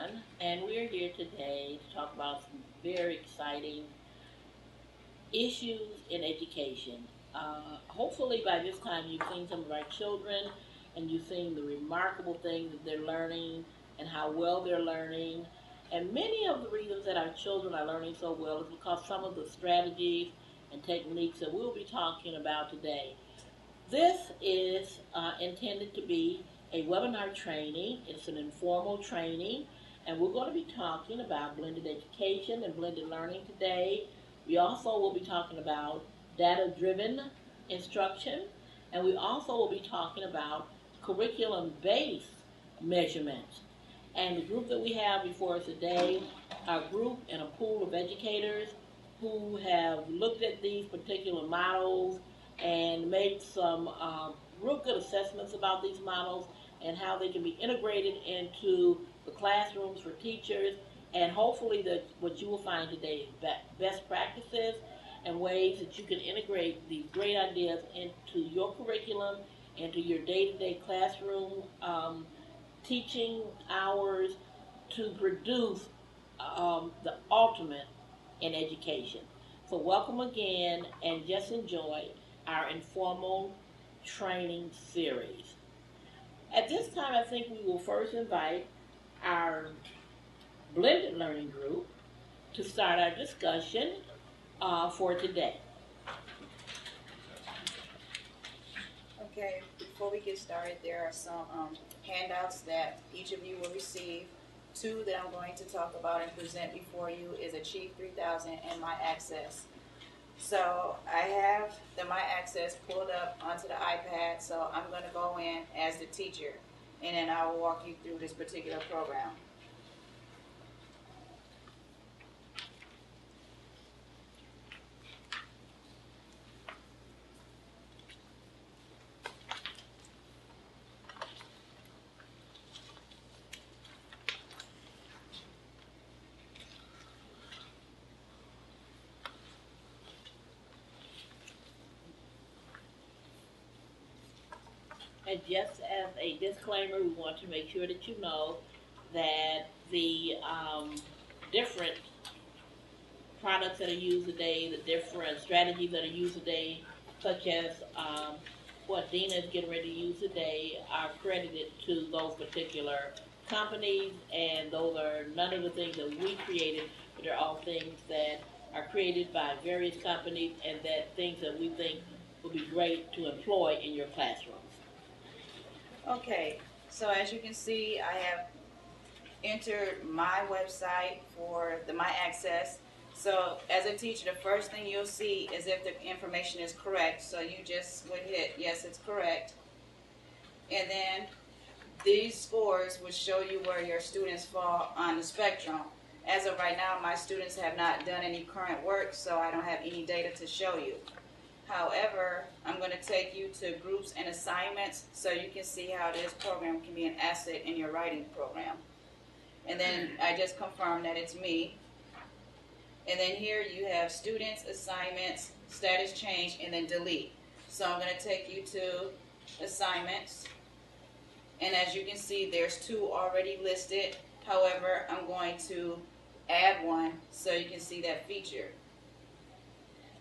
everyone, and we're here today to talk about some very exciting issues in education. Hopefully, by this time, you've seen some of our children and you've seen the remarkable things that they're learning and how well they're learning. And many of the reasons that our children are learning so well is because some of the strategies and techniques that we'll be talking about today. This is intended to be a webinar training. It's an informal training, and we're going to be talking about blended education and blended learning today. We also will be talking about data-driven instruction, and we also will be talking about curriculum-based measurements. And the group that we have before us today, our group and a pool of educators who have looked at these particular models and made some real good assessments about these models and how they can be integrated into the classrooms for teachers. And hopefully that what you will find today is best practices and ways that you can integrate these great ideas into your curriculum, into your day-to-day classroom teaching hours to produce the ultimate in education. So welcome again, and just enjoy our informal training series. At this time, I think we will first invite our blended learning group to start our discussion for today. Okay, before we get started, there are some handouts that each of you will receive. Two that I'm going to talk about and present before you is Achieve 3000 and My Access. So I have the My Access pulled up onto the iPad, so I'm going to go in as the teacher, and then I will walk you through this particular program. And just as a disclaimer, we want to make sure that you know that the different products that are used today, the different strategies that are used today, such as what Dina is getting ready to use today, are credited to those particular companies, and those are none of the things that we created, but they're all things that are created by various companies and that things that we think would be great to employ in your classrooms. Okay, so as you can see, I have entered my website for the My Access. So as a teacher, the first thing you'll see is if the information is correct. So you just would hit, yes, it's correct. And then these scores would show you where your students fall on the spectrum. As of right now, my students have not done any current work, so I don't have any data to show you. However, I'm going to take you to groups and assignments so you can see how this program can be an asset in your writing program. And then I just confirm that it's me. And then here you have students, assignments, status change, and then delete. So I'm going to take you to assignments. And as you can see, there's two already listed. However, I'm going to add one so you can see that feature.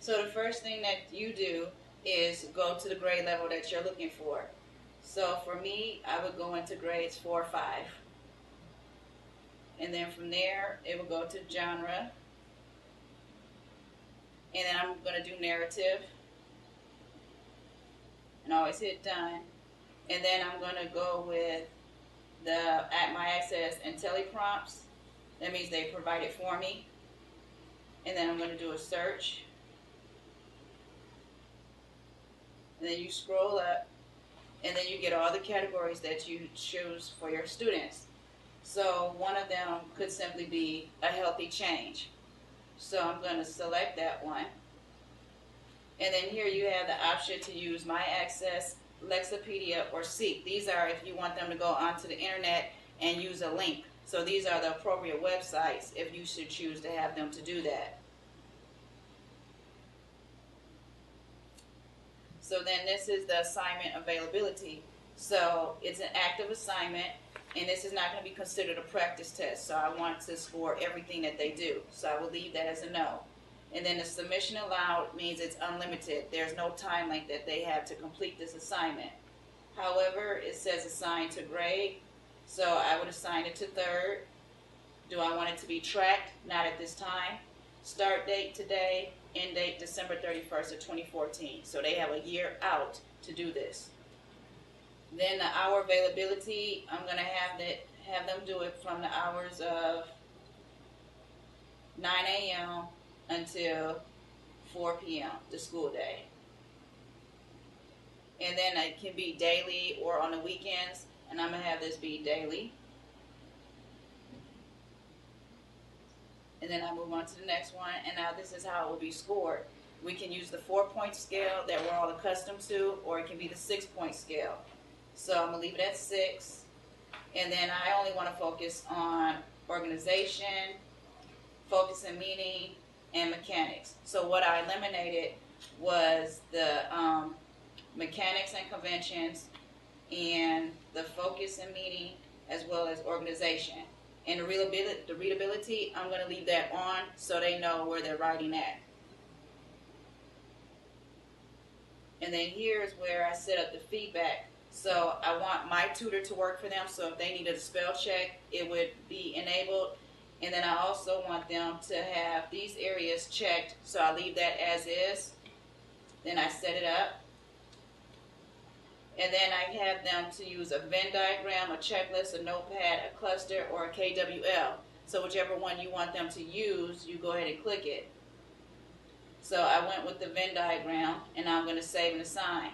So the first thing that you do is go to the grade level that you're looking for. So for me, I would go into grades 4 or 5. And then from there, it will go to genre. And then I'm going to do narrative. And always hit done. And then I'm going to go with the at My Access and teleprompts. That means they provide it for me. And then I'm going to do a search. And then you scroll up, and then you get all the categories that you choose for your students. So one of them could simply be a healthy change. So I'm going to select that one. And then here you have the option to use My Access, Lexipedia, or Seek. These are if you want them to go onto the internet and use a link. So these are the appropriate websites if you should choose to have them to do that. So then this is the assignment availability. So it's an active assignment. and this is not going to be considered a practice test, so I want to score everything that they do. So I will leave that as a no. And then the submission allowed means it's unlimited. There's no time length that they have to complete this assignment. However, it says assign to grade, so I would assign it to third. Do I want it to be tracked? Not at this time. Start date today, end date December 31st of 2014. So they have a year out to do this. Then the hour availability, I'm going to have them do it from the hours of 9 a.m. until 4 p.m. the school day. And then it can be daily or on the weekends, and I'm going to have this be daily. And then I move on to the next one, and now this is how it will be scored. We can use the 4-point scale that we're all accustomed to, or it can be the 6-point scale. So I'm going to leave it at 6. And then I only want to focus on organization, focus and meaning, and mechanics. So what I eliminated was the mechanics and conventions, and the focus and meaning, as well as organization. And the readability, I'm going to leave that on so they know where they're writing at. And then here's where I set up the feedback. So I want my tutor to work for them, so if they needed a spell check, it would be enabled. And then I also want them to have these areas checked, so I leave that as is. Then I set it up. And then I have them to use a Venn diagram, a checklist, a notepad, a cluster, or a KWL. So whichever one you want them to use, you go ahead and click it. So I went with the Venn diagram, and I'm going to save and assign.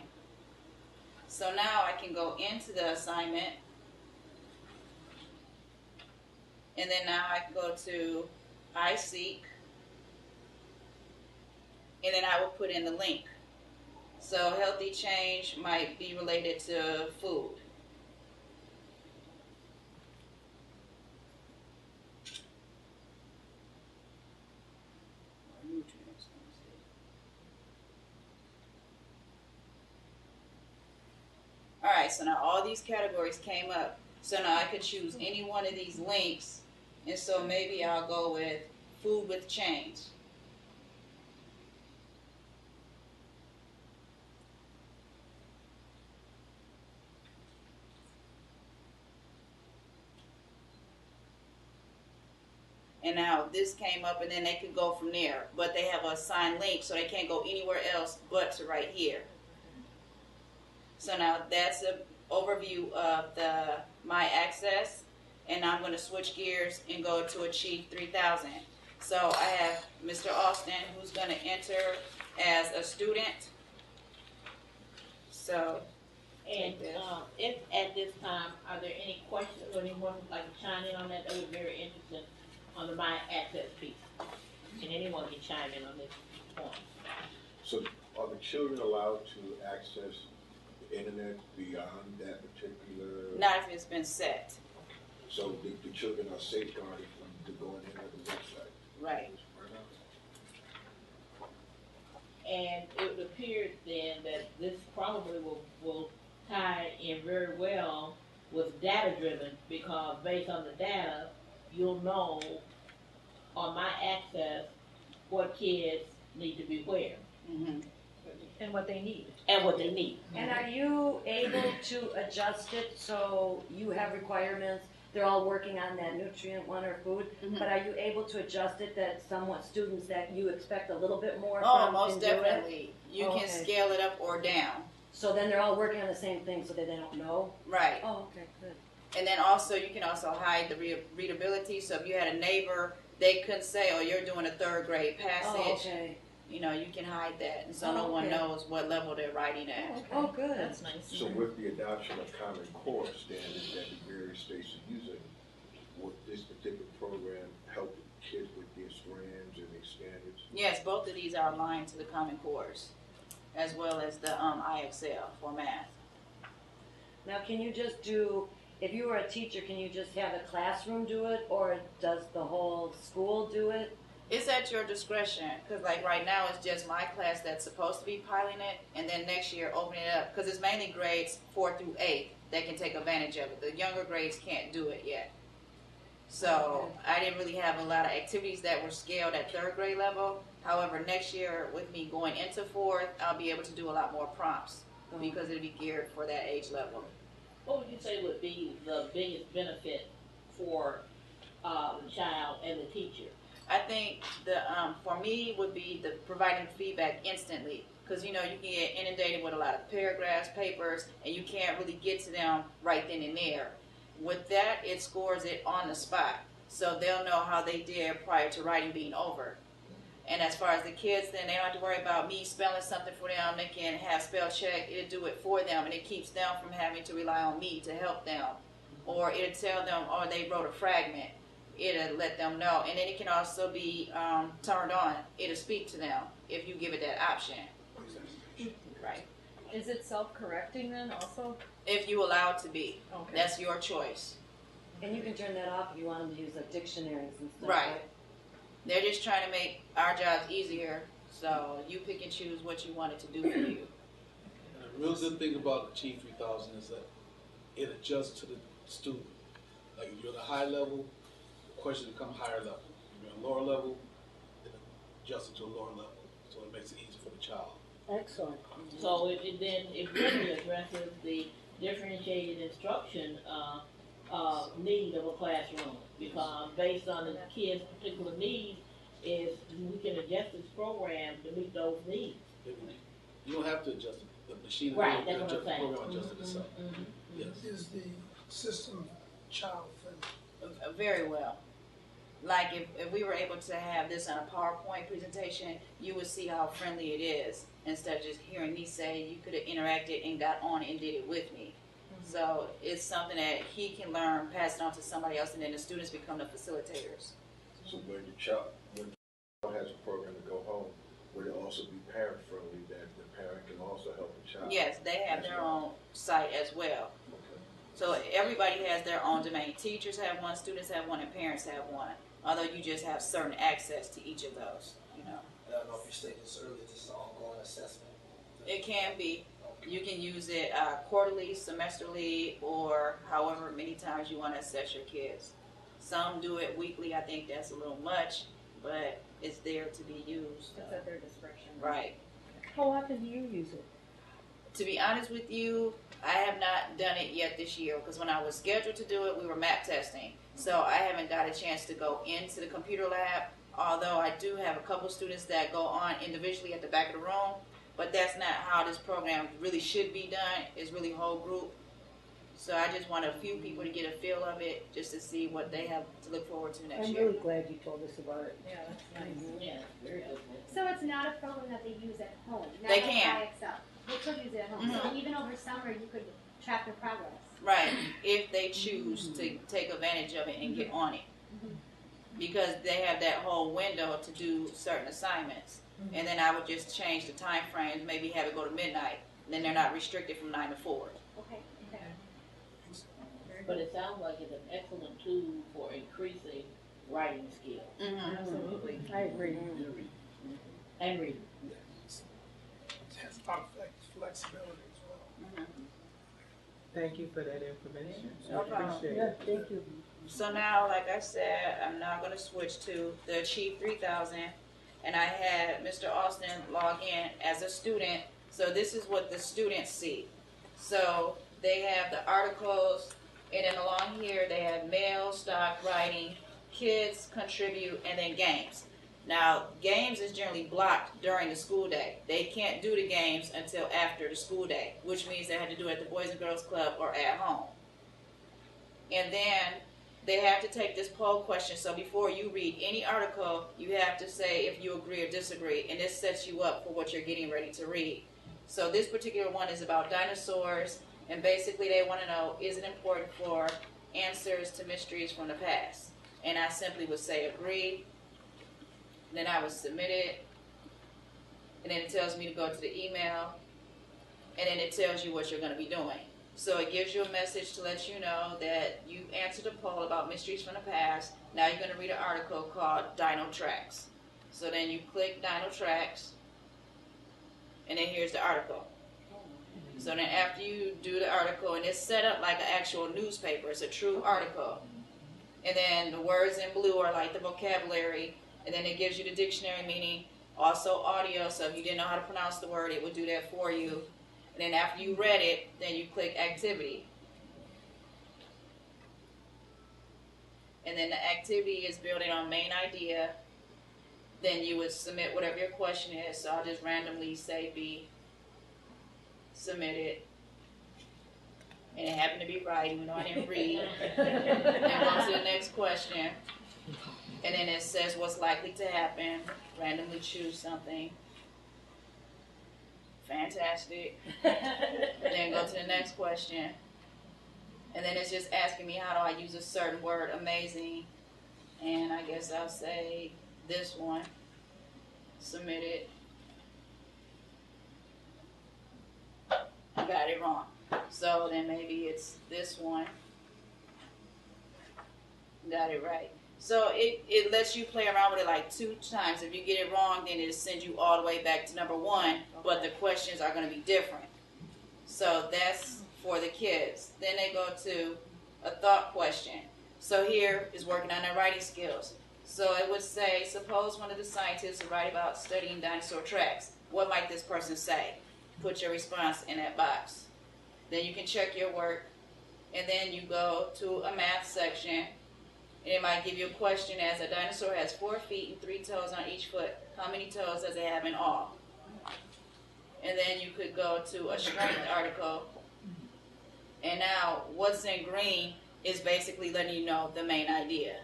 So now I can go into the assignment, and then now I can go to iSeek, and then I will put in the link. So healthy change might be related to food. All right, so now all these categories came up. So now I could choose any one of these links, and so maybe I'll go with food with change. And now this came up, and then they could go from there. But they have an assigned link, so they can't go anywhere else but to right here. So now that's an overview of the My Access. And now I'm going to switch gears and go to Achieve 3000. So I have Mr. Austin, who's going to enter as a student. So, and if at this time, are there any questions or anyone would like to chime in on that? That would be very interesting on the My Access piece. And anyone can chime in on this point. So are the children allowed to access the internet beyond that particular? Not if it's been set. So the children are safeguarded from going in at the website? Right. And it would appear then that this probably will tie in very well with data driven, because based on the data, you'll know on My Access what kids need to be where. Mm-hmm. And what they need. And what they need. And are you able to adjust it so you have requirements? They're all working on that nutrient one or food, but are you able to adjust it that somewhat students that you expect a little bit more from most can do it? definitely. You can scale it up or down. So then they're all working on the same thing so that they don't know? Right. Oh, okay, good. And then also you can also hide the readability. So if you had a neighbor, they couldn't say, oh, you're doing a 3rd grade passage. Oh, okay. You know, you can hide that. And so no one knows what level they're writing at. Oh, okay. Oh, good. That's nice. So with the adoption of Common Core standards that the various states are using, would this particular program help kids with their strands and their standards? Yes, both of these are aligned to the Common Cores, as well as the IXL for math. Now, can you just do, if you were a teacher, can you just have a classroom do it, or does the whole school do it? It's at your discretion, because like right now it's just my class that's supposed to be piloting it, and then next year open it up, because it's mainly grades 4 through 8 that can take advantage of it. The younger grades can't do it yet. So I didn't really have a lot of activities that were scaled at 3rd grade level. However, next year with me going into 4th, I'll be able to do a lot more prompts because it'll be geared for that age level. What would you say would be the biggest benefit for the child and the teacher? I think the for me would be the providing feedback instantly, because you know you can get inundated with a lot of paragraphs, papers, and you can't really get to them right then and there. With that, it scores it on the spot, so they'll know how they did prior to writing being over. And as far as the kids, then they don't have to worry about me spelling something for them. They can have spell check. It'll do it for them, and it keeps them from having to rely on me to help them. Or it'll tell them, oh, they wrote a fragment. It'll let them know. And then it can also be turned on. It'll speak to them if you give it that option. Right. Is it self-correcting then also? If you allow it to be. Okay. That's your choice. And you can turn that off if you want them to use like dictionaries and stuff. Right. They're just trying to make our jobs easier, so you pick and choose what you want it to do for you. And a real good thing about the Chief 3000 is that it adjusts to the student. Like if you're at a high level, the questions become higher level. If you're at a lower level, it adjusts it to a lower level. So it makes it easy for the child. Excellent. So it really addresses the differentiated instruction need of a classroom, because based on the kid's particular needs, is we can adjust this program to meet those needs. You don't have to adjust it. The machine Right, will that's adjust what I'm the saying. program adjust it itself. Yes. Is the system child friendly? Very well. Like if we were able to have this on a PowerPoint presentation, you would see how friendly it is. Instead of just hearing me say, you could have interacted and got on and did it with me. So it's something that he can learn, pass it on to somebody else, and then the students become the facilitators. So when the child has a program to go home, would it also be parent friendly, that the parent can also help the child? Yes, they have their own site as well. Okay. So everybody has their own domain. Teachers have one, students have one, and parents have one. Although you just have certain access to each of those, you know. I don't know if you stated this earlier, this is an ongoing assessment. It can be. You can use it quarterly, semesterly, or however many times you want to assess your kids. Some do it weekly. I think that's a little much, but it's there to be used. It's at their discretion. Right. How often do you use it? To be honest with you, I have not done it yet this year, because when I was scheduled to do it, we were map testing. So I haven't got a chance to go into the computer lab, although I do have a couple students that go on individually at the back of the room. But that's not how this program really should be done. It's really whole group. So I just want a few people to get a feel of it, just to see what they have to look forward to next year. I'm really glad you told us about it. Yeah, that's nice. Yeah, very good. So it's not a program that they use at home. Not They like can. IXL. They could use it at home. So even over summer, you could track their progress. Right, if they choose to take advantage of it and get on it. Because they have that whole window to do certain assignments. And then I would just change the time frames, maybe have it go to midnight. Then they're not restricted from 9 to 4. Okay. Okay. But it sounds like it's an excellent tool for increasing writing skills Absolutely. I agree. and reading. It has a lot of flexibility as well. Thank you for that information. No problem. Appreciate Yeah, it. thank you. So now, like I said, I'm now going to switch to the Chief 3000. And I had Mr. Austin log in as a student. So this is what the students see. So they have the articles, and then along here they have mail, stock, writing, kids contribute, and then games. Now, games is generally blocked during the school day. They can't do the games until after the school day, which means they had to do it at the Boys and Girls Club or at home. And then they have to take this poll question. So before you read any article, you have to say if you agree or disagree, and this sets you up for what you're getting ready to read. So this particular one is about dinosaurs, and basically they want to know, is it important for answers to mysteries from the past? And I simply would say agree. Then I would submit it, and then it tells me to go to the email, and then it tells you what you're going to be doing. So it gives you a message to let you know that you answered a poll about mysteries from the past. Now you're going to read an article called Dino Tracks. So then you click Dino Tracks, and then here's the article. So then after you do the article, and it's set up like an actual newspaper, it's a true article. And then the words in blue are like the vocabulary, and then it gives you the dictionary meaning, also audio, so if you didn't know how to pronounce the word, it would do that for you. And then after you read it, then you click activity. And then the activity is building on main idea. Then you would submit whatever your question is. So I'll just randomly say B, submit it. And it happened to be right, even though I didn't read. Then go to the next question. And then it says what's likely to happen. Randomly choose something. Fantastic. And then go to the next question. And then it's just asking me how do I use a certain word, amazing. And I guess I'll say this one. Submit it. I got it wrong. So then maybe it's this one. Got it right. So it lets you play around with it like 2 times. If you get it wrong, then it'll send you all the way back to number 1, but the questions are going to be different. So that's for the kids. Then they go to a thought question. So here is working on their writing skills. So it would say, suppose one of the scientists write about studying dinosaur tracks. What might this person say? Put your response in that box. Then you can check your work, and then you go to a math section, and it might give you a question as a dinosaur has 4 feet and 3 toes on each foot. How many toes does it have in all? And then you could go to a strength article, and now what's in green is basically letting you know the main idea.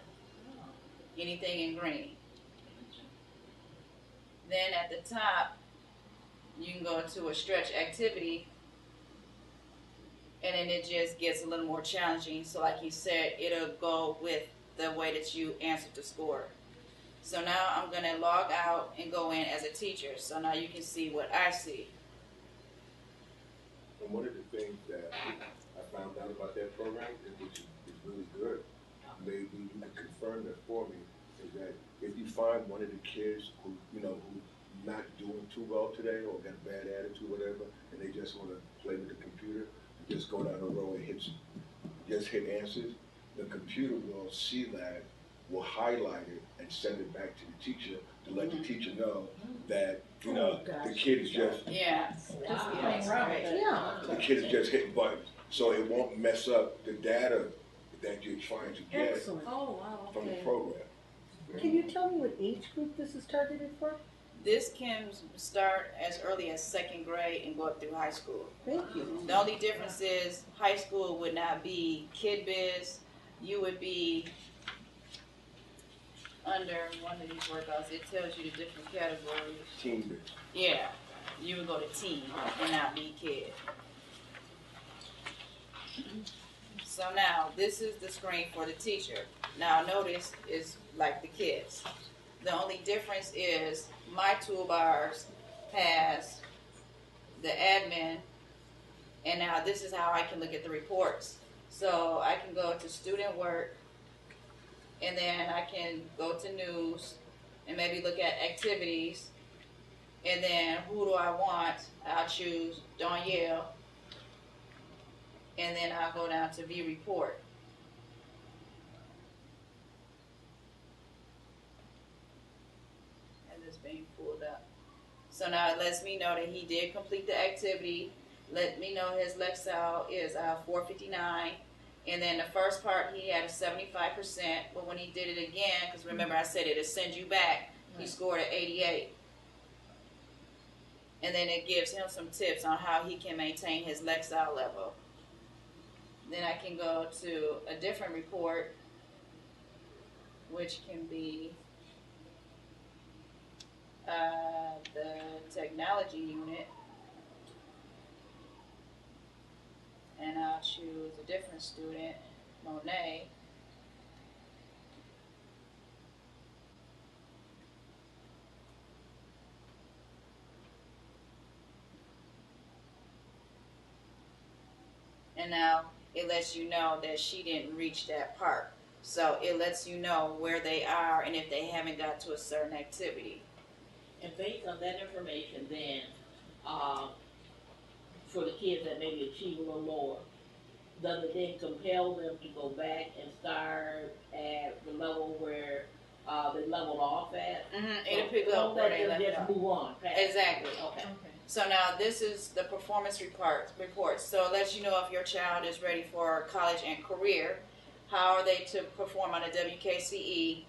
Anything in green. Then at the top, you can go to a stretch activity, and then it just gets a little more challenging. So like you said, it'll go with the way that you answered the score. So now I'm going to log out and go in as a teacher. So now you can see what I see. And one of the things that I found out about that program, which is really good, maybe you can confirm that for me, is that if you find one of the kids who, who's not doing too well today or got a bad attitude, whatever, and they just want to play with the computer, you just go down the row and hit answers, the computer will see that, will highlight it, and send it back to the teacher to let the teacher know that, the kid is just, the kid is just hitting buttons. So it won't mess up the data that you're trying to get Excellent. from the program. Can you tell me what age group this is targeted for? This can start as early as 2nd grade and go up through high school. Thank you. The only difference is high school would not be Kid Biz. You would be under one of these workouts. It tells you the different categories. Teen Biz. Yeah. You would go to teen and not be kid. So now, this is the screen for the teacher. Now notice, it's like the kids. The only difference is my toolbars has the admin, and now this is how I can look at the reports. So I can go to student work, and then I can go to news, and maybe look at activities, and then who do I want? I'll choose Danielle, and then I'll go down to view report. And it's being pulled up. So now it lets me know that he did complete the activity. Let me know his Lexile is 459. And then the first part, he had a 75%. But when he did it again, because remember I said it'll send you back, he scored an 88. And then it gives him some tips on how he can maintain his Lexile level. Then I can go to a different report, which can be the technology unit. And I'll choose a different student, Monet. And now it lets you know that she didn't reach that part. So it lets you know where they are and if they haven't got to a certain activity. And based on that information, then, for the kids that maybe achieve a little lower, does it then compel them to go back and start at the level where they leveled off at? It'll pick up where they left just off. move on. Past. Exactly. Okay. So now this is the performance report. So it lets you know if your child is ready for college and career. How are they to perform on a WKCE?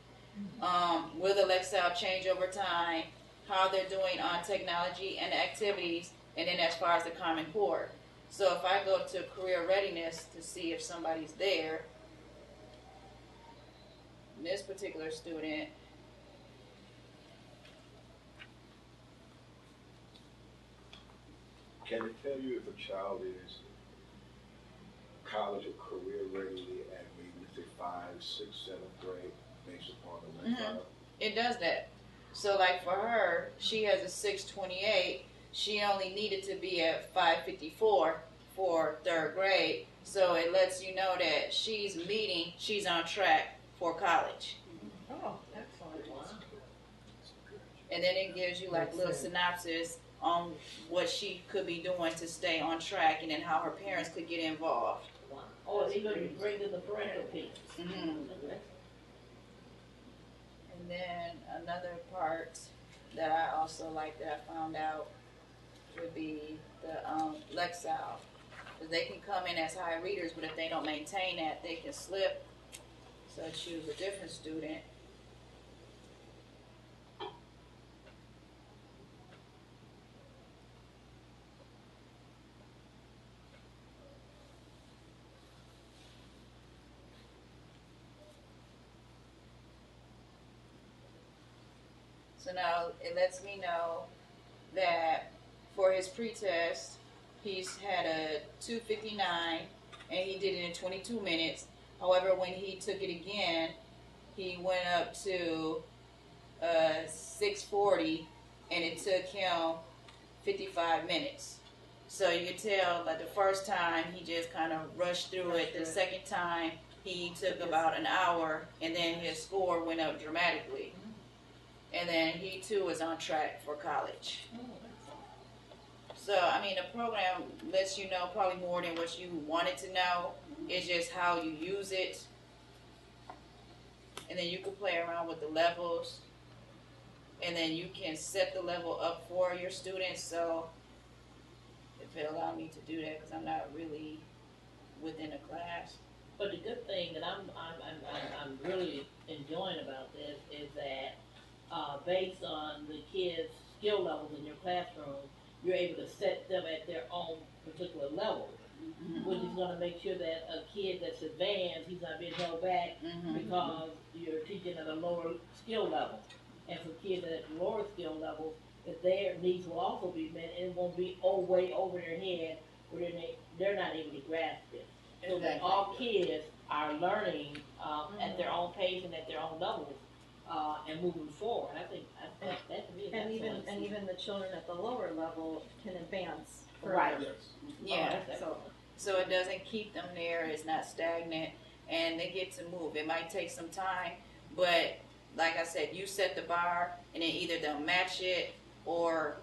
Will the Lexile change over time? How they're doing on technology and activities, and then as far as the Common Core. So if I go to career readiness to see if somebody's there, this particular student, Can it tell you if a child is college or career ready at maybe let's say 5, 6, 7th grade based upon the Lexile? it does that. So like for her, she has a 628. She only needed to be at 554 for 3rd grade. So it lets you know that she's on track for college. Oh, excellent. And then it gives you like a little synopsis on what she could be doing to stay on track, and then how her parents could get involved. Wow. Oh, is he going to be bringing the parental piece? And then another part that I also like that I found out would be the Lexile. They can come in as high readers, but if they don't maintain that, they can slip. So choose a different student. So now it lets me know that for his pretest, he's had a 2:59 and he did it in 22 minutes. However, when he took it again, he went up to 6:40 and it took him 55 minutes. So you can tell that the first time he just kind of rushed through it. The second time he took about an hour, and then his score went up dramatically. And then he too is on track for college. So, I mean, the program lets you know probably more than what you wanted to know. It's just how you use it. And then you can play around with the levels. And then you can set the level up for your students. So, if it allowed me to do that, because I'm not really within a class. But the good thing that I'm really enjoying about this is that based on the kids' skill levels in your classroom, you're able to set them at their own particular level, which is going to make sure that a kid that's advanced, he's not being held back because you're teaching at a lower skill level. And for kids at lower skill levels, that their needs will also be met, and it won't be way over their head where they're not able to grasp it. So that all kids are learning at their own pace and at their own levels. And moving forward, I think that to me is excellent. And even the children at the lower level can advance. Right. Yeah. Oh, So it doesn't keep them there. It's not stagnant, and they get to move. It might take some time, but like I said, you set the bar, and then either they'll match it or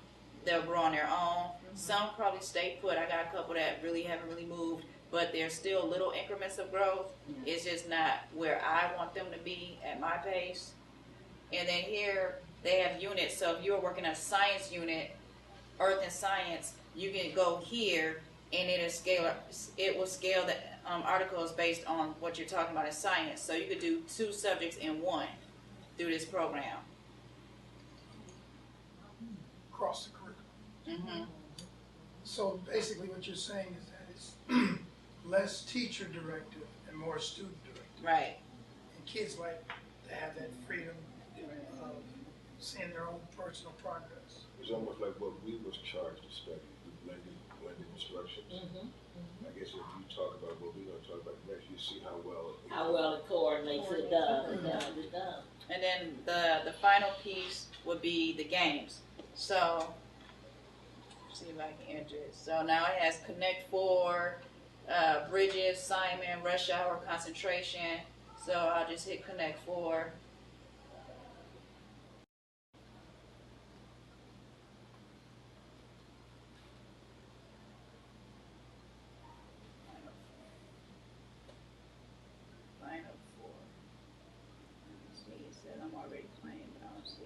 they'll grow on their own. Some probably stay put. I got a couple that really haven't really moved, but they're still little increments of growth. It's just not where I want them to be at my pace. And then here they have units. So if you're working on a science unit, earth and science, you can go here and it will scale the articles based on what you're talking about in science. So you could do 2 subjects in one through this program. Across the curriculum. So basically what you're saying is that it's less teacher directive and more student directive. Right. And kids like to have that freedom of seeing their own personal progress. It's almost like what we was charged to study, the blended instructions. I guess if you talk about what we're going to talk about next, you see how well it coordinates. It does. It does. And then the final piece would be the games. So see if I can enter it. So now it has Connect 4, Bridges, Simon, Rush Hour, Concentration. So I'll just hit Connect 4.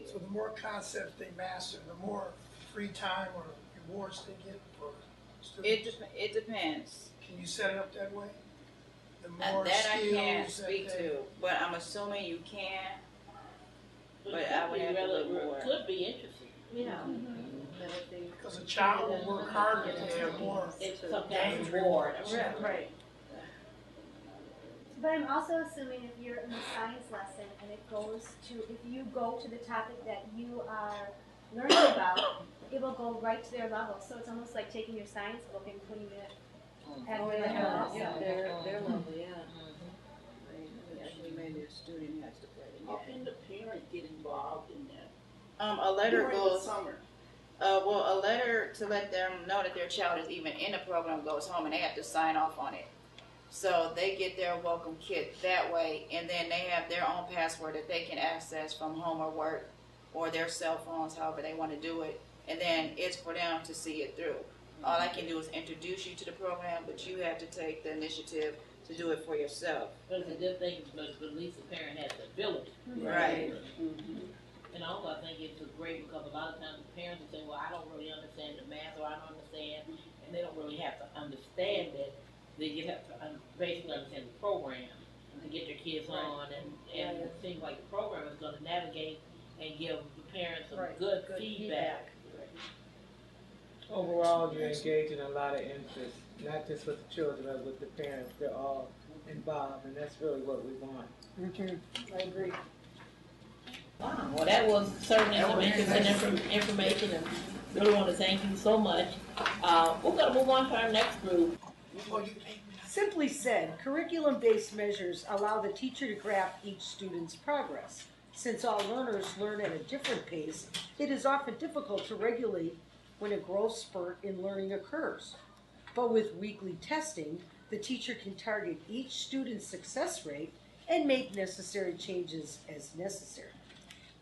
So the more concepts they master, the more free time or rewards they get for students. It depends. Can you set it up that way? The more That I can't skills speak that they, to, but I'm assuming you can. But it I would have to look more. It could be interesting. Yeah. because a child will work harder if they have more It's some kind of gains reward. rewards. Right. But I'm also assuming if you're in the science lesson and it goes to, if you go to the topic that you are learning about, it will go right to their level. So it's almost like taking your science book and putting it at their level also. Their level, yeah. Actually, maybe a student has to play. How can the parent get involved in that? A letter During the goes. summer. Well, a letter to let them know that their child is even in the program goes home, and they have to sign off on it. So they get their welcome kit that way, and then they have their own password that they can access from home or work or their cell phones, however they want to do it. And then it's for them to see it through. All I can do is introduce you to the program, but you have to take the initiative to do it for yourself. But it's a good thing, but at least the parent has the ability. Right. And also, I think it's great because a lot of times the parents will say, well, I don't really understand the math, or I don't understand, and they don't really have to understand it. They just have to basically understand the program to get their kids on, and it seems like the program is going to navigate and give the parents some good feedback. Overall, you're engaging a lot of interest, not just with the children, but with the parents. They're all involved, and that's really what we want. I agree. Wow, well, that was certainly some interesting information, and really want to thank you so much. We're going to move on to our next group. Simply said, curriculum-based measures allow the teacher to graph each student's progress. Since all learners learn at a different pace, it is often difficult to regulate when a growth spurt in learning occurs. But with weekly testing, the teacher can target each student's success rate and make necessary changes as necessary.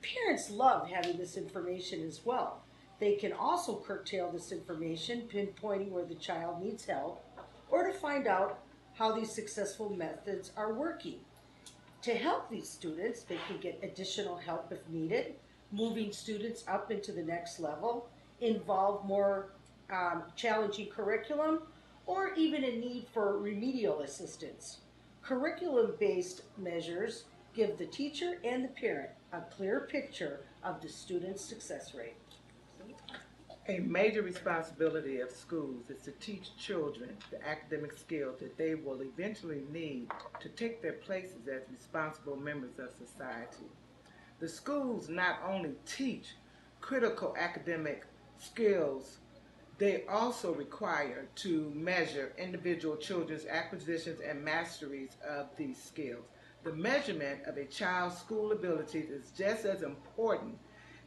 Parents love having this information as well. They can also curtail this information, pinpointing where the child needs help, or to find out how these successful methods are working. To help these students, they can get additional help if needed, moving students up into the next level, involve more challenging curriculum, or even a need for remedial assistance. Curriculum-based measures give the teacher and the parent a clear picture of the student's success rate. A major responsibility of schools is to teach children the academic skills that they will eventually need to take their places as responsible members of society. The schools not only teach critical academic skills, they also require to measure individual children's acquisitions and masteries of these skills. The measurement of a child's school abilities is just as important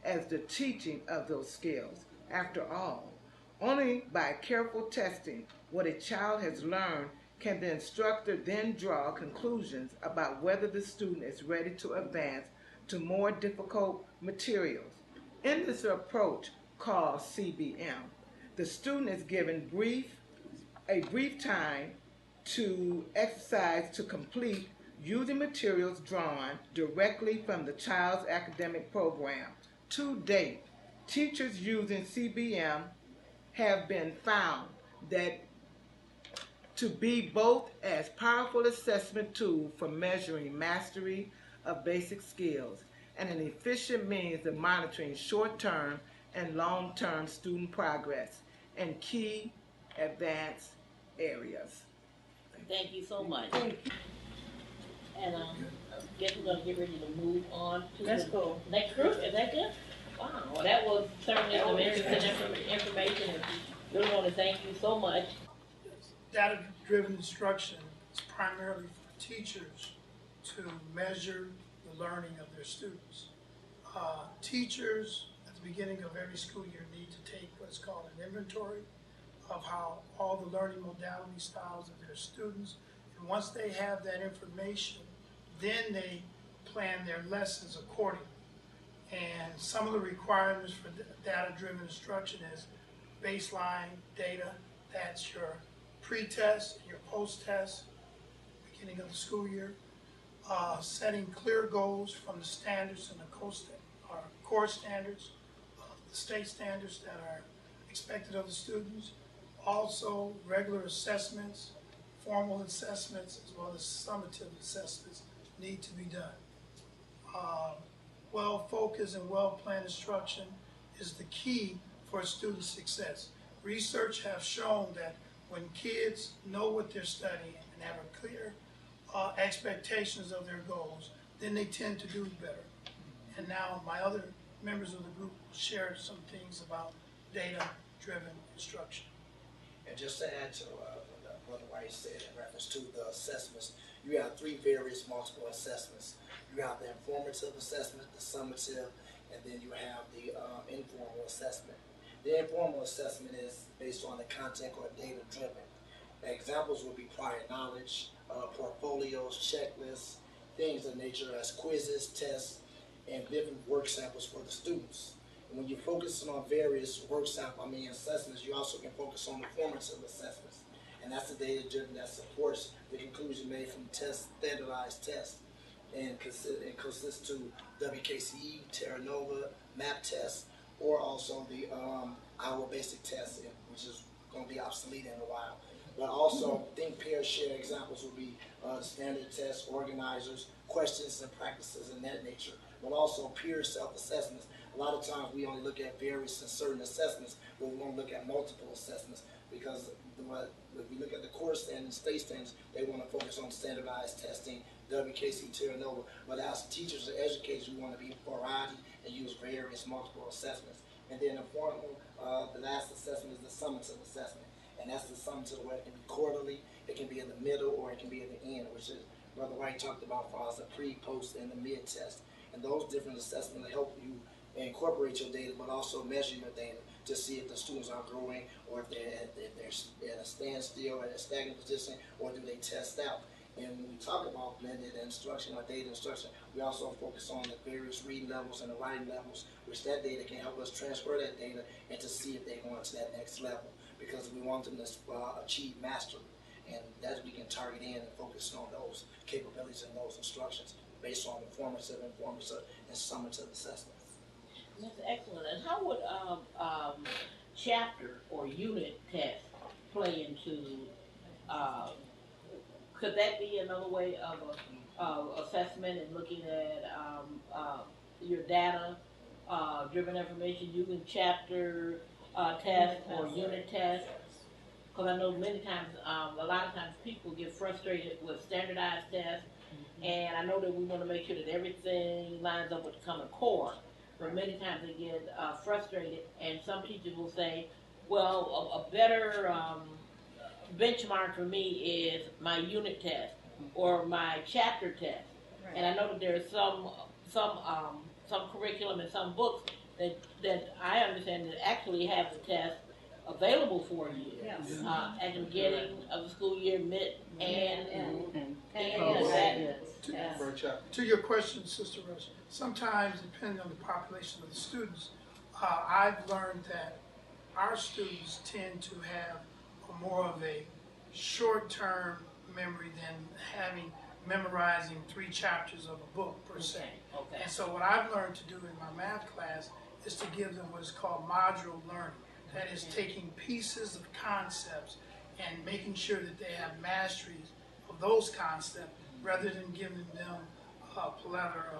as the teaching of those skills. After all, only by careful testing what a child has learned can the instructor then draw conclusions about whether the student is ready to advance to more difficult materials. In this approach called CBM, the student is given a brief time to exercise to complete using materials drawn directly from the child's academic program. To date, teachers using CBM have been found that to be both as powerful assessment tool for measuring mastery of basic skills and an efficient means of monitoring short-term and long-term student progress in key advanced areas. Thank you so much. And I guess we're going to get ready to move on to That's the cool. next group. Is that good? Wow, well, that was certainly some interesting information, and really want to thank you so much. Data-driven instruction is primarily for teachers to measure the learning of their students. Teachers at the beginning of every school year need to take what's called an inventory of how all the learning modality styles of their students. And once they have that information, then they plan their lessons accordingly. And some of the requirements for data-driven instruction is baseline data. That's your pre-test and your post-test, beginning of the school year. Setting clear goals from the standards and the core standards, the state standards that are expected of the students. Also, regular assessments, formal assessments, as well as summative assessments need to be done. Well-focused and well-planned instruction is the key for student success. Research has shown that when kids know what they're studying and have a clear expectations of their goals, then they tend to do better. And now my other members of the group will share some things about data-driven instruction. And just to add to what Brother White said in reference to the assessments, you have three various multiple assessments. You have the informative assessment, the summative, and then you have the informal assessment. The informal assessment is based on the content or data driven. Examples would be prior knowledge, portfolios, checklists, things of nature as quizzes, tests, and different work samples for the students. And when you're focusing on various assessments, you also can focus on the formative assessments. And that's the data driven that supports the conclusion made from tests, standardized tests, and consists to WKCE, Terra Nova, MAP tests, or also the our basic test, which is going to be obsolete in a while. But also, think, pair, share examples will be standard tests, organizers, questions and practices in that nature. But also peer self-assessments. A lot of times we only look at various and certain assessments, but we won't look at multiple assessments because if we look at the core standards, state standards, they want to focus on standardized testing, WKC, Terra Nova. But as teachers and educators, we want to be variety and use various multiple assessments. And then the last assessment is the summative assessment. And that's the summative where it can be quarterly, it can be in the middle, or it can be at the end, which is Brother White talked about for us, the pre, post, and the mid test. And those different assessments help you incorporate your data, but also measure your data to see if the students are growing, or if they're at a standstill, or at a stagnant position, or do they test out. And when we talk about blended instruction or data instruction, we also focus on the various reading levels and the writing levels, which that data can help us transfer that data and to see if they're going to that next level, because we want them to achieve mastery. And that we can target in and focus on those capabilities and those instructions based on the formative, informative, and summative assessments. That's excellent. And how would chapter or unit test play into? Could that be another way of assessment and looking at your data driven information using chapter test or unit test? Because I know many times, a lot of times people get frustrated with standardized tests, and I know that we want to make sure that everything lines up with the Common Core. But many times they get frustrated, and some teachers will say, well, a better benchmark for me is my unit test or my chapter test. Right. And I know that there's some curriculum and some books that I understand that actually have the test available for you at the beginning of the school year, mid and to your question, Sister Rush, sometimes depending on the population of the students, I've learned that our students tend to have more of a short-term memory than memorizing 3 chapters of a book per se. Okay. And so what I've learned to do in my math class is to give them what is called modular learning. That is taking pieces of concepts and making sure that they have mastery of those concepts rather than giving them a plethora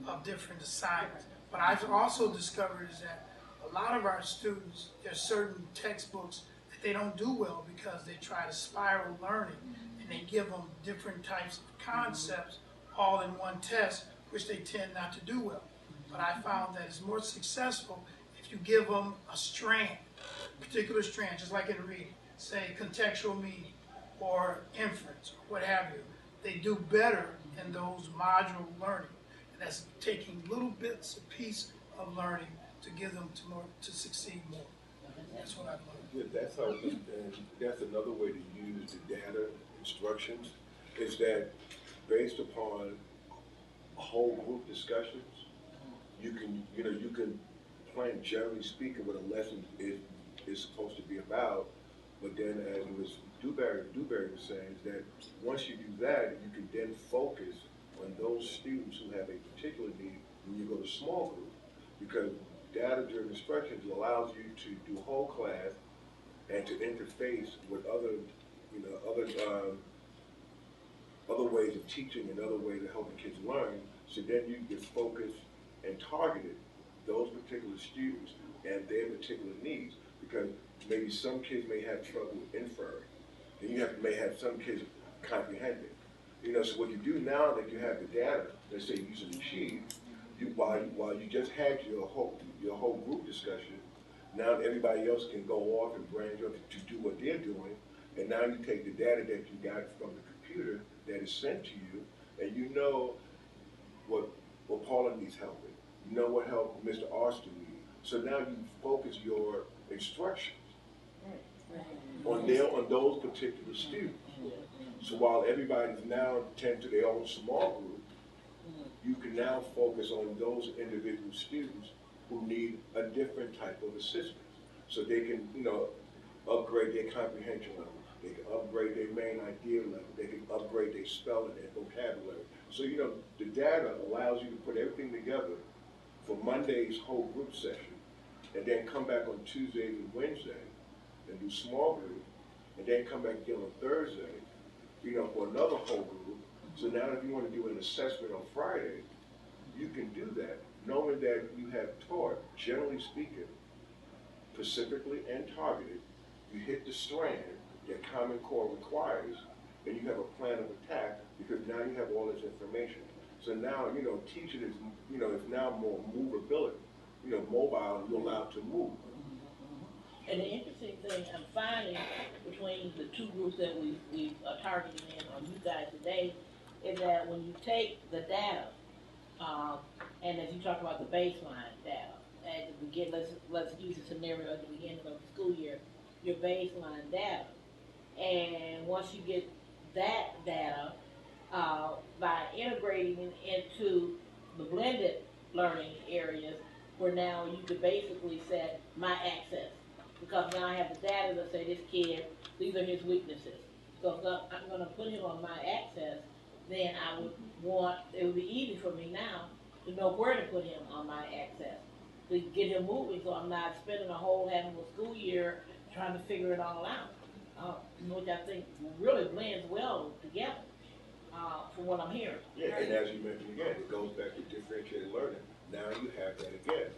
of different assignments. But I've also discovered is that a lot of our students, there's certain textbooks that they don't do well because they try to spiral learning and they give them different types of concepts all in one test, which they tend not to do well. But I found that it's more successful if you give them a strand, a particular strand, just like in reading, say contextual meaning or inference or what have you. They do better in those modular learning. And that's taking little bits, a piece of learning to give them to succeed more. That's what I've learned. Yeah, that's another way to use the data instructions, is that based upon whole group discussions, you can plan, generally speaking, what a lesson is supposed to be about. But then, as Ms. Dewberry was saying, is that once you do that, you can then focus on those students who have a particular need when you go to small group, because data-driven instructions allows you to do whole class and to interface with other, other ways of teaching and other ways of helping kids learn. So then you can focus and target those particular students and their particular needs, because maybe some kids may have trouble inferring, and you may have some kids comprehending. So what you do now that you have the data, let's say using the sheet, while you just had your whole group discussion, now everybody else can go off and branch off to do what they're doing, and now you take the data that you got from the computer that is sent to you, and you know what Paula needs help with. You know what help Mr. Austin needs. So now you focus your instructions on those particular students. So while everybody's now tend to their own small group, you can now focus on those individual students who need a different type of assistance. So they can, upgrade their comprehension level. They can upgrade their main idea level. They can upgrade their spelling and vocabulary. So, the data allows you to put everything together for Monday's whole group session, and then come back on Tuesday and Wednesday and do small group, and then come back again on Thursday, for another whole group. So now if you want to do an assessment on Friday, you can do that, knowing that you have taught, generally speaking, specifically and targeted. You hit the strand that Common Core requires, and you have a plan of attack, because now you have all this information. So now, teaching is, is now more movability, mobile, and you're allowed to move. And the interesting thing I'm finding between the two groups that we've targeted in on you guys today is that when you take the data, and as you talk about the baseline data, at the beginning, let's use a scenario at the beginning of the school year, your baseline data, and once you get that data, by integrating it into the blended learning areas, where now you could basically set my access. Because now I have the data that say this kid, these are his weaknesses. So if I'm going to put him on my access, then it would be easy for me now to know where to put him on my access, to get him moving, so I'm not spending half of a school year trying to figure it all out. Which I think really blends well together, from what I'm hearing. Yeah, and as you mentioned again, it goes back to differentiated learning. Now you have that again,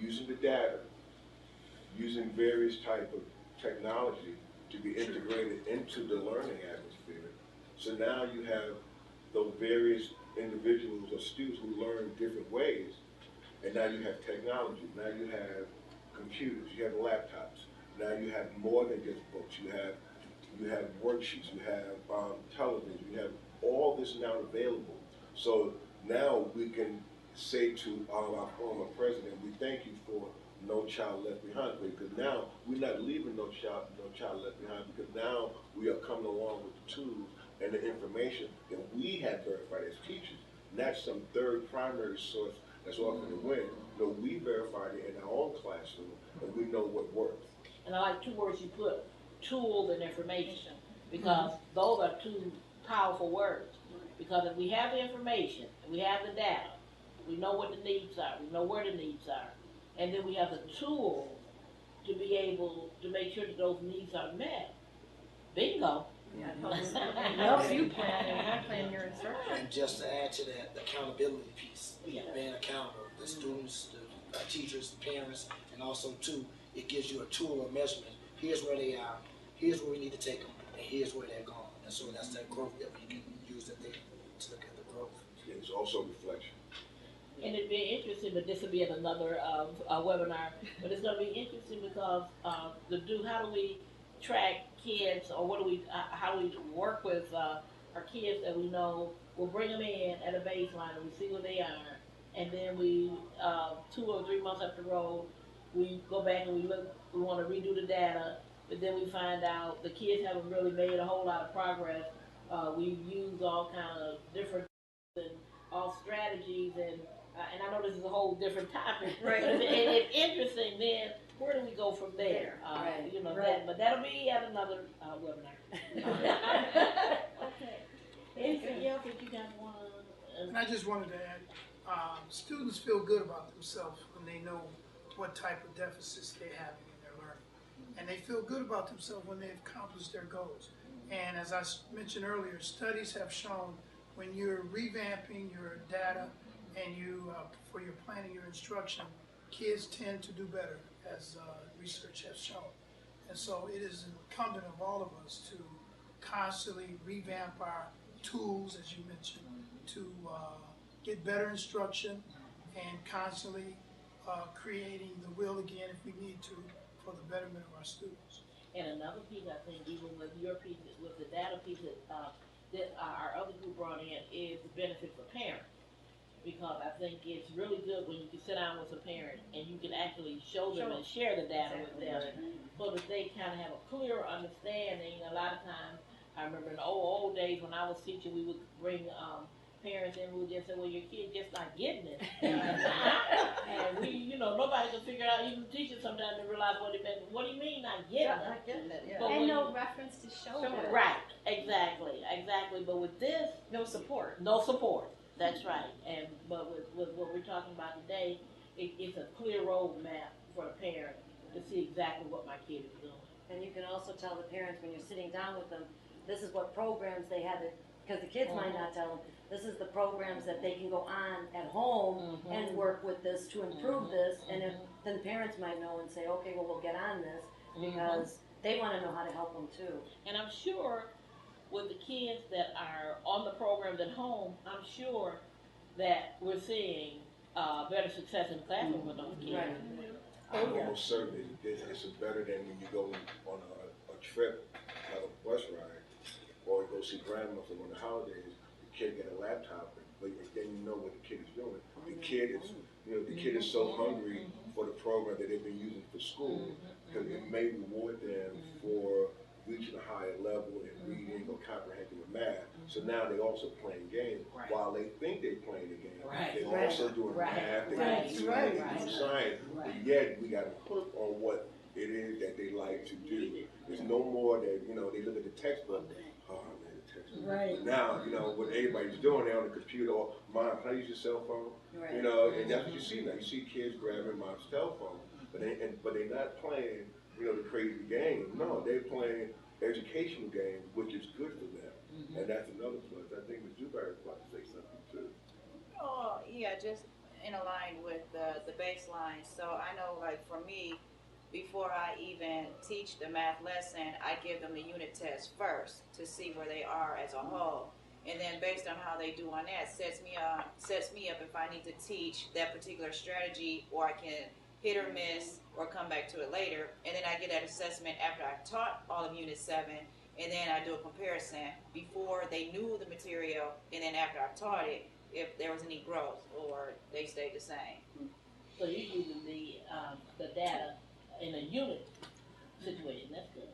using the data, using various type of technology to be integrated into the learning atmosphere. So now you have those various individuals or students who learn different ways, and now you have technology. Now you have computers, you have laptops. Now you have more than just books. You have worksheets, you have television, you have all this now available. So now we can say to our former president, we thank you for No Child Left Behind, because now we're not leaving no child left behind, because now we are coming along with the tools and the information that we have verified as teachers, not some third primary source that's off in the wind. No, we verified it in our own classroom, and we know what works. And I like two words you put, tools and information, because those are two powerful words. Because if we have the information, and we have the data, we know what the needs are, we know where the needs are, and then we have the tools to be able to make sure that those needs are met. Bingo. Helps you plan your instruction. And just to add to that, the accountability piece, Yeah. being accountable, the students, the teachers, the parents, and also too, it gives you a tool of measurement. Here's where they are, here's where we need to take them, and here's where they're going. And so that's that growth that we can use it there to look at the growth. It's also reflection. And it'd be interesting, but this will be in another webinar, but it's going to be interesting because how do we track kids, or how do we work with our kids that we know, we'll bring them in at a baseline and we see where they are, and then we, 2 or 3 months up the road, we go back and we look, we want to redo the data, but then we find out the kids haven't really made a whole lot of progress. We've used all kind of different and all strategies, and I know this is a whole different topic, Right. but it's interesting. Then where do we go from there? Right. That, but that'll be at another webinar. Okay. Anything else that you guys want to? And I just wanted to add, students feel good about themselves when they know what type of deficits they're having in their learning. And they feel good about themselves when they've accomplished their goals. And as I mentioned earlier, studies have shown when you're revamping your data and for your planning your instruction, kids tend to do better, as research has shown. And so it is incumbent of all of us to constantly revamp our tools, as you mentioned, to get better instruction and constantly creating the will again, if we need to, for the betterment of our students. And another piece, I think, even with your piece, with the data piece that our other group brought in, is the benefit for parents. Because I think it's really good when you can sit down with a parent and you can actually show them and share the data with them, so that they kind of have a clearer understanding. A lot of times, I remember in the old days when I was teaching, we would bring parents in who would just say, well, your kid just not getting it. And we, nobody can figure it out. Even teachers sometimes they realize what it meant. What do you mean not getting it? Not getting it, yeah. But And no reference to show them. Right, exactly. But with this, No support. no support. That's right. But with what we're talking about today, it's a clear roadmap for the parent to see exactly what my kid is doing. And you can also tell the parents when you're sitting down with them, this is what programs they have, because the kids might not tell them, this is the programs that they can go on at home and work with this to improve this. And then parents might know and say, okay, well, we'll get on this, because they want to know how to help them too. And I'm sure with the kids that are on the programs at home, I'm sure that we're seeing better success in the classroom with those kids. Right. I'm almost certain it's better than when you go on a trip, like a bus ride, or you go see grandmother on the holidays. The kid get a laptop, but then you know what the kid is doing. The kid is so hungry for the program that they've been using for school, because it may reward them for reaching a higher level in reading or comprehending with math. So now they're also playing games. While they think they're playing the game, they're also doing math, they're doing science. But yet we got to hook on what it is that they like to do. There's no more that, they look at the textbook, oh man, the textbook. But now, what everybody's doing, they're on the computer, or Mom, can I use your cell phone? And that's what you see now. You see kids grabbing Mom's cell phone, but they're not playing the crazy game. No, they're playing educational games, which is good for them. And that's another plus. I think Ms. Dewberry was about to say something too. Oh, yeah, just in line with the baseline. So I know, like, for me, before I even teach the math lesson, I give them the unit test first to see where they are as a whole. And then based on how they do on that, sets me up if I need to teach that particular strategy, or I can hit or miss or come back to it later. And then I get that assessment after I've taught all of Unit 7, and then I do a comparison before they knew the material, and then after I've taught it, if there was any growth or they stayed the same. So you're using the data in a unit situation. That's good.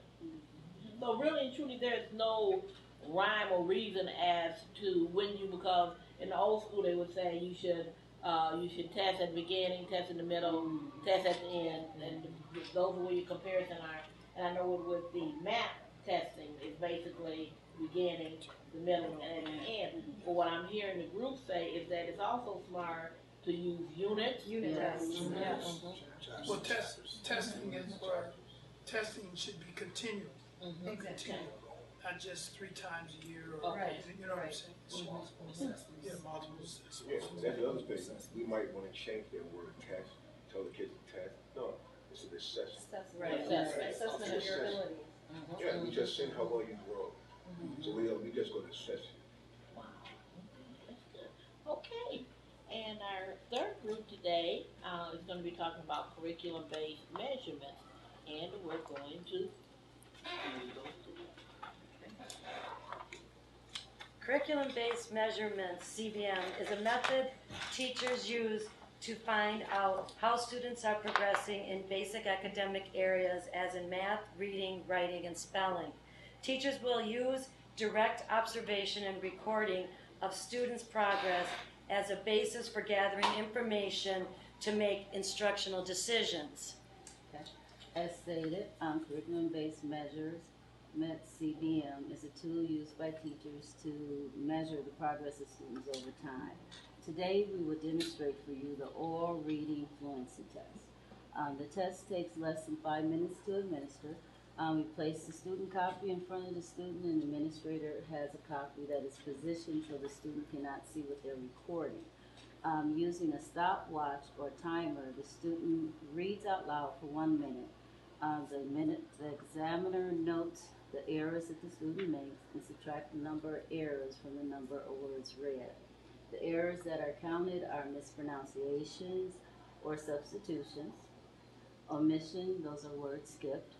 So really and truly, there's no rhyme or reason as to when you, because in the old school they would say you should test at the beginning, test in the middle, test at the end, and those are where your comparison are. And I know with the math testing, it's basically beginning, the middle, and the end. But what I'm hearing the group say is that it's also smart to use unit tests. Well, testing should be continual. Continual. Not just 3 times a year, or you know what I'm saying? Multiple assessments. Yeah, multiple assessments. Yeah, that's the other thing. We might want to change that word test, tell the kids to test. No, it's an assessment. Assessment of your ability. Yeah, we just see how well you grow. So we just go to assess you. Wow. That's good. Okay. And our third group today is going to be talking about curriculum-based measurements. And we're going to Curriculum-based measurements, CBM, is a method teachers use to find out how students are progressing in basic academic areas as in math, reading, writing, and spelling. Teachers will use direct observation and recording of students' progress as a basis for gathering information to make instructional decisions. As stated, curriculum-based measures, CBM, is a tool used by teachers to measure the progress of students over time. Today we will demonstrate for you the oral reading fluency test. The test takes less than 5 minutes to administer. We place the student copy in front of the student, and the administrator has a copy that is positioned so the student cannot see what they're recording. Using a stopwatch or timer, the student reads out loud for 1 minute. The examiner notes the errors that the student makes and subtract the number of errors from the number of words read. The errors that are counted are mispronunciations or substitutions, omission, those are words skipped,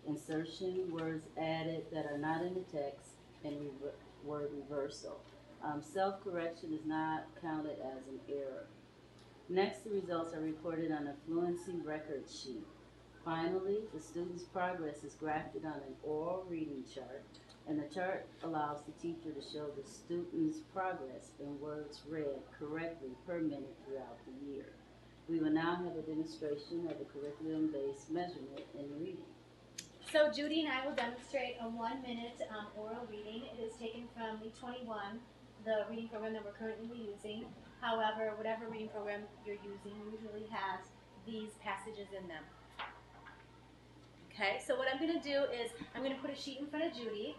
insertion, words added that are not in the text, and word reversal. Self-correction is not counted as an error. Next, the results are recorded on a fluency record sheet. Finally, the student's progress is graphed on an oral reading chart, and the chart allows the teacher to show the student's progress in words read correctly per minute throughout the year. We will now have a demonstration of a curriculum-based measurement in reading. So Judy and I will demonstrate a 1 minute oral reading. It is taken from the 21, the reading program that we're currently using. However, whatever reading program you're using usually has these passages in them. Okay, so what I'm going to do is I'm going to put a sheet in front of Judy.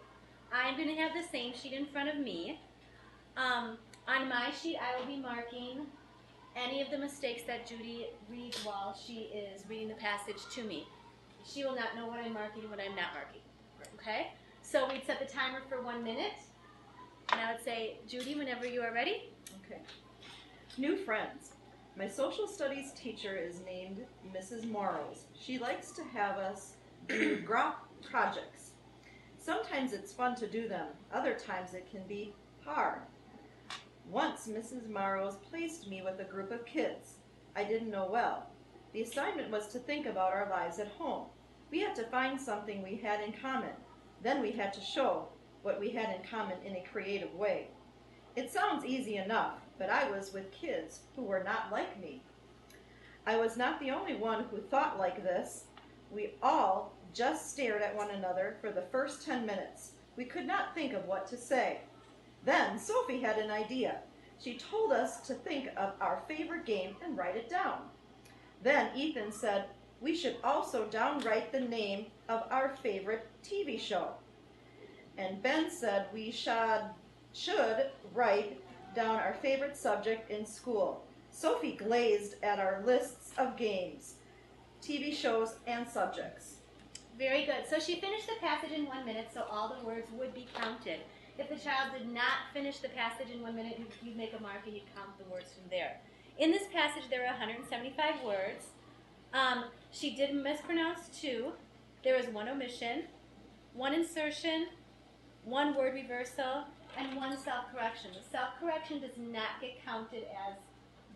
I'm going to have the same sheet in front of me. On my sheet, I will be marking any of the mistakes that Judy reads while she is reading the passage to me. She will not know what I'm marking and what I'm not marking. Okay? So we'd set the timer for 1 minute. And I would say, Judy, whenever you are ready. Okay. New friends. My social studies teacher is named Mrs. Morrows. She likes to have us do group projects. Sometimes it's fun to do them. Other times it can be hard. Once Mrs. Morrows placed me with a group of kids I didn't know well. The assignment was to think about our lives at home. We had to find something we had in common. Then we had to show what we had in common in a creative way. It sounds easy enough, but I was with kids who were not like me. I was not the only one who thought like this. We all just stared at one another for the first 10 minutes. We could not think of what to say. Then Sophie had an idea. She told us to think of our favorite game and write it down. Then Ethan said we should also downwrite the name of our favorite TV show. And Ben said we should write down our favorite subject in school. Sophie glazed at our lists of games, TV shows, and subjects. Very good. So she finished the passage in 1 minute, so all the words would be counted. If the child did not finish the passage in 1 minute, you'd make a mark and you'd count the words from there. In this passage, there are 175 words. She did mispronounce 2. There was 1 omission, 1 insertion, 1 word reversal, and 1 self-correction. The self-correction does not get counted as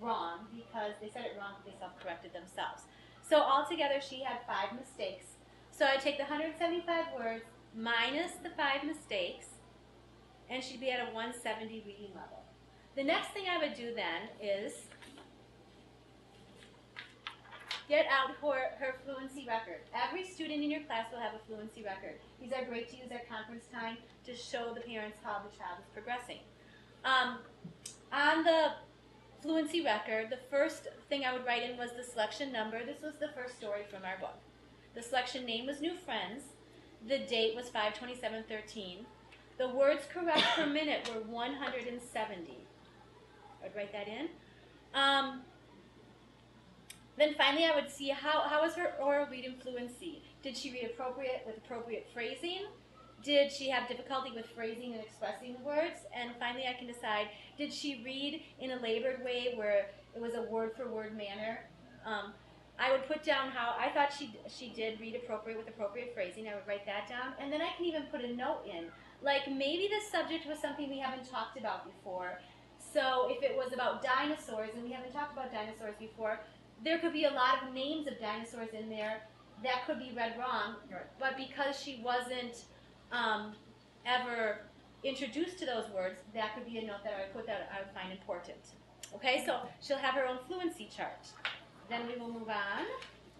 wrong because they said it wrong, but they self-corrected themselves. So altogether, she had 5 mistakes. So I take the 175 words minus the 5 mistakes, and she'd be at a 170 reading level. The next thing I would do then is get out her fluency record. Every student in your class will have a fluency record. These are great to use at conference time to show the parents how the child is progressing. On the fluency record, the first thing I would write in was the selection number. This was the first story from our book. The selection name was New Friends. The date was 5/27/13. The words correct per minute were 170. I'd write that in. Then finally I would see how was her oral reading fluency. Did she read with appropriate phrasing? Did she have difficulty with phrasing and expressing the words? And finally I can decide, did she read in a labored way where it was a word-for-word manner? I would put down how I thought she did read appropriate with appropriate phrasing. I would write that down. And then I can even put a note in. Like maybe this subject was something we haven't talked about before. So if it was about dinosaurs and we haven't talked about dinosaurs before, there could be a lot of names of dinosaurs in there that could be read wrong. Right. But because she wasn't ever introduced to those words, that could be a note that I would put that I would find important. Okay, so she'll have her own fluency chart. Then we will move on.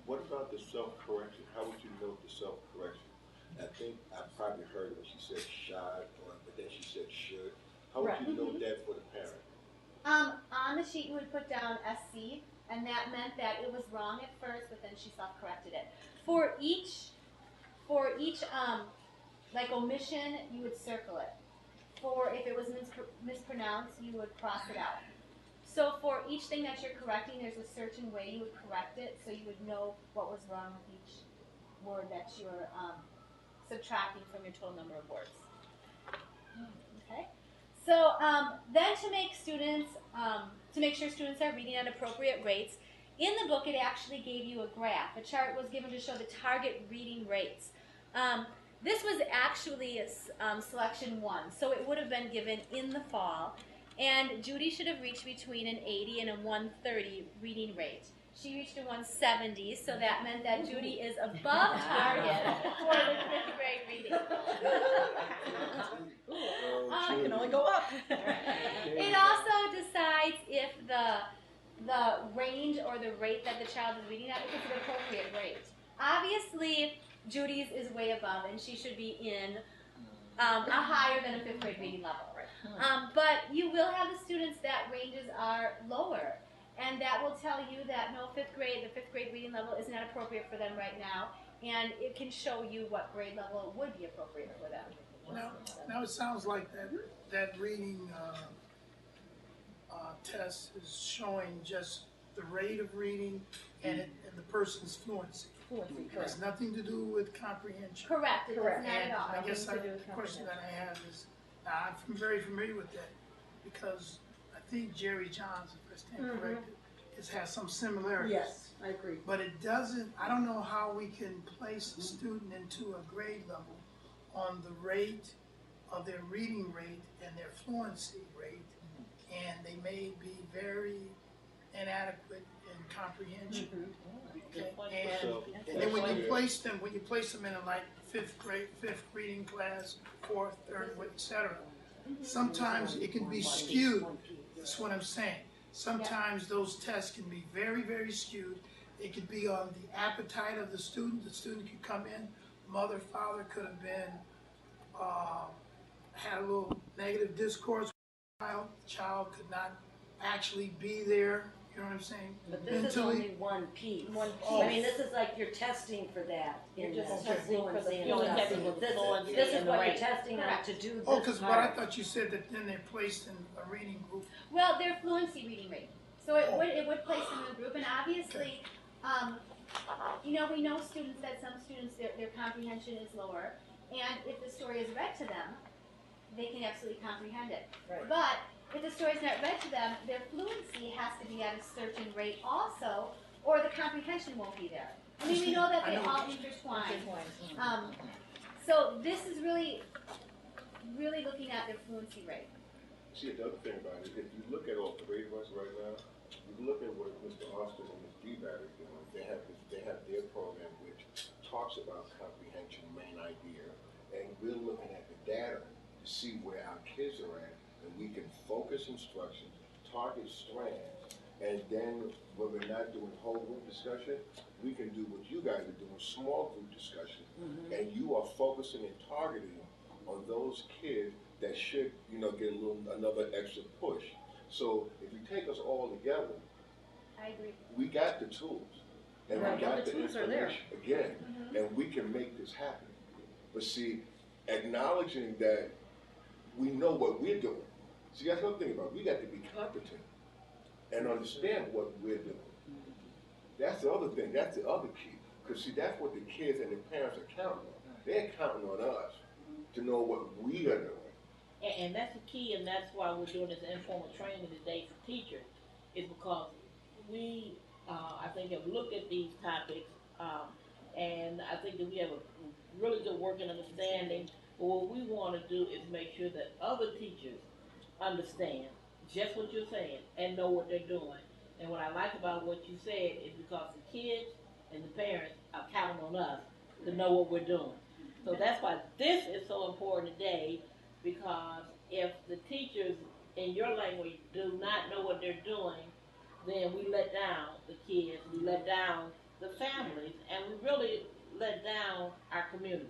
What about the self-correction? How would you note the self-correction? I think I probably heard when she said should, but then she said should. How would you note that for the parent? On the sheet you would put down SC, and that meant that it was wrong at first, but then she self-corrected it. For each like omission, you would circle it. For if it was mispronounced, you would cross it out. So for each thing that you're correcting, there's a certain way you would correct it, so you would know what was wrong with each word that you're subtracting from your total number of words. Okay. So then to make sure students are reading at appropriate rates, in the book it actually gave you a graph. A chart was given to show the target reading rates. This was actually selection 1, so it would have been given in the fall. And Judy should have reached between an 80 and a 130 reading rate. She reached a 170, so that meant that Judy is above target for the 5th grade reading. I can only go up. It also decides if the range or the rate that the child is reading at is an appropriate rate. Obviously, Judy's is way above, and she should be in a higher than a 5th grade reading level. But you will have the students that ranges are lower, and that will tell you that no, the 5th grade reading level is not appropriate for them right now, and it can show you what grade level would be appropriate for them. Now it sounds like that reading test is showing just the rate of reading and the person's fluency. It has nothing to do with comprehension. Correct. It does not And at all. I guess Nothing to do the with question comprehension. that I have is, I'm very familiar with that because I think Jerry Johns, if I stand corrected, has some similarities. Yes, I agree. But it doesn't, I don't know how we can place a student into a grade level on the rate of their reading rate and their fluency rate, and they may be very inadequate in comprehension. Okay? And then when you place them in a like 5th reading class, 4th, 3rd, etc., sometimes it can be skewed. That's what I'm saying. Sometimes those tests can be very, very skewed. It could be on the appetite of the student. The student could come in, mother, father could have been, had a little negative discourse with the child could not actually be there. You know what I'm saying? But this is only one piece. Oh. I mean, this is like you're testing for that in You're just the testing for the fluency and fluency stuff. and the This fluency is and the what you're rate. testing on to do Oh, this because but I part. thought you said that then they're placed in a reading group. Well, their fluency reading rate. So it would place them in a group, and obviously, we know students that some students their comprehension is lower, and if the story is read to them, they can absolutely comprehend it. Right. But if the story is not read to them, their fluency has to be at a certain rate also, or the comprehension won't be there. I mean, we know that they all intertwine. So this is really looking at their fluency rate. See, the other thing about it, if you look at all three of us right now, you look at what Mr. Austin and Ms. Debat are doing. They have their program which talks about comprehension, main idea, and we're looking at the data to see where our kids are at, and we can focus instruction, target strands, and then when we're not doing whole group discussion, we can do what you guys are doing, small group discussion, and you are focusing and targeting on those kids that should, get another extra push. So if you take us all together, I agree. we got the tools, and we got the information again, and we can make this happen. But see, acknowledging that we know what we're doing. See, that's another thing about it. We got to be competent and understand what we're doing. That's the other thing. That's the other key. Because see, that's what the kids and the parents are counting on. They're counting on us to know what we are doing. And that's the key, and that's why we're doing this informal training today for teachers, is because we, I think, have looked at these topics, and I think that we have a really good working understanding. But what we want to do is make sure that other teachers understand just what you're saying and know what they're doing. And what I like about what you said is because the kids and the parents are counting on us to know what we're doing. So that's why this is so important today, because if the teachers in your language do not know what they're doing, then we let down the kids, we let down the families, and we really let down our communities.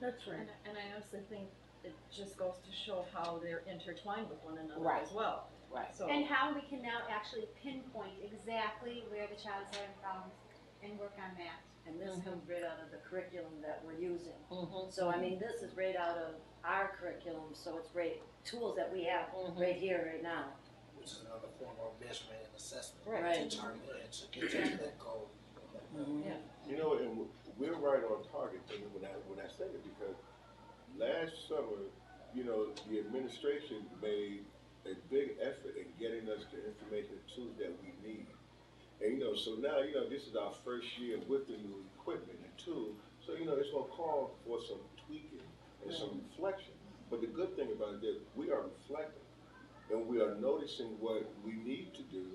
That's right. And I also think it just goes to show how they're intertwined with one another Right. as well. Right. So And how we can now actually pinpoint exactly where the child is having problems and work on that. And this comes right out of the curriculum that we're using. Mm-hmm. So, I mean, this is right out of our curriculum, so it's right, tools that we have right here, right now. Which is another form of measurement and assessment. Right. To determine and to get you to that goal. Yeah. You know, and we're right on target when I say it, because last summer, you know, the administration made a big effort in getting us the information and tools that we need. And, you know, so now, you know, this is our first year with the new equipment and tools. So, you know, it's going to call for some tweaking and some reflection. But the good thing about it is we are reflecting and we are noticing what we need to do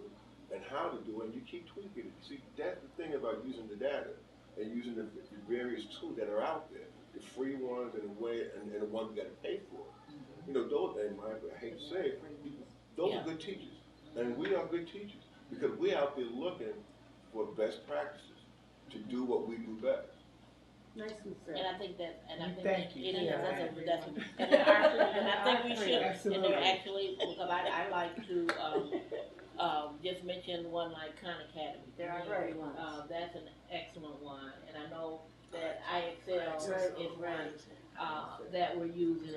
and how to do it, and you keep tweaking it. See, that's the thing about using the data and using the various tools that are out there, the free ones and the ones we got to pay for. You know, those, and I hate to say it, those are good teachers. And we are good teachers because we're out there looking for best practices to do what we do best. Nicely said. And I think that, and I think Thank that you. it is, Yeah, that's and I think we should, and Absolutely. they're actually, because I like to, just mention one like Khan Academy. There are great ones. That's an excellent one, and I know that IXL is one, that we're using,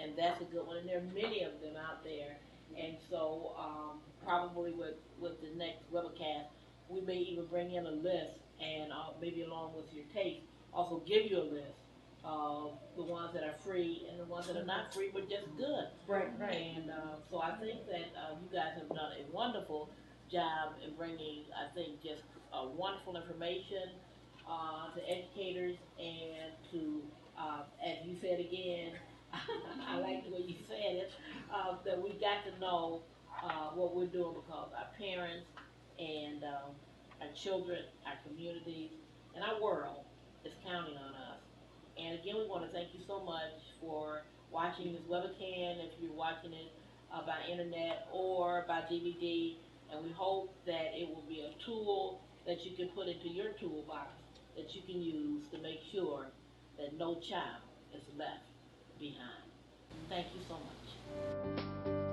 and that's a good one, and there are many of them out there, and so, probably with the next webcast, we may even bring in a list, and, maybe along with your tape, also give you a list of the ones that are free and the ones that are not free but just good. Right, And so I think that you guys have done a wonderful job in bringing, I think, just wonderful information to educators and to, as you said again, I like the way you said it, that we got to know what we're doing because our parents and our children, our communities, and our world is counting on us. And again, we want to thank you so much for watching this webcam, if you're watching it by internet or by DVD. And we hope that it will be a tool that you can put into your toolbox that you can use to make sure that no child is left behind. Thank you so much.